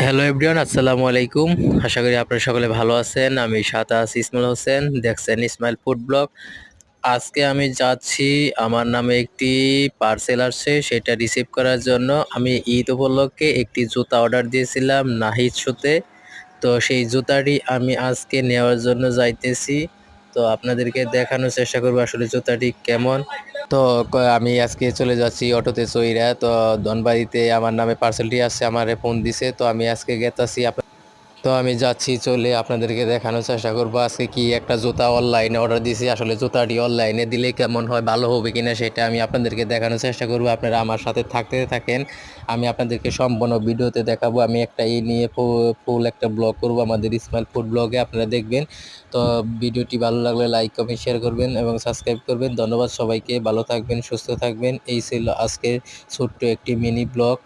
Hello everyone, আসসালামু আলাইকুম। আশা করি আপনারা সকলে ভালো আছেন। আমি সাথে আছি ইসমাইল হোসেন, দেখছেন ইসমাইল ফুড ব্লগ। আজকে আমি যাচ্ছি, আমার নামে একটি পার্সেল আসছে, সেটা রিসিভ করার জন্য। আমি ঈদ উপলক্ষে একটি জুতা অর্ডার দিয়েছিলাম নাহিদ শোতে। তো সেই জুতাটি আমি আজকে নেওয়ার জন্য যাইতেছি। তো আপনাদেরকে দেখানোর চেষ্টা করবো আসলে জুতাটি কেমন। তো আমি আজকে চলে যাচ্ছি অটোতে চইরা। তো ধনবাড়িতে আমার নামে পার্সেলটি আসছে, আমারে ফোন দিছে। তো আমি আজকে গেতাছি। তো আমি যাচ্ছি, চলে আপনাদেরকে দেখানোর চেষ্টা করবো আজকে কি একটা জুতা অনলাইনে অর্ডার দিয়েছি। আসলে জুতাটি অনলাইনে দিলে কেমন হয়, ভালো হবে কিনা সেটা আমি আপনাদেরকে দেখানোর চেষ্টা করবো। আপনারা আমার সাথে থাকতে থাকেন, আমি আপনাদেরকে সম্পূর্ণ ভিডিওতে দেখাবো। আমি একটা এই নিয়ে ফুল একটা ব্লগ করব আমাদের ইসমাইল ফুড ব্লগে, আপনারা দেখবেন। তো ভিডিওটি ভালো লাগলে লাইক কমেন্ট শেয়ার করবেন এবং সাবস্ক্রাইব করবেন। ধন্যবাদ সবাইকে, ভালো থাকবেন, সুস্থ থাকবেন। এই ছিল আজকের ছোট্ট একটি মিনি ব্লগ।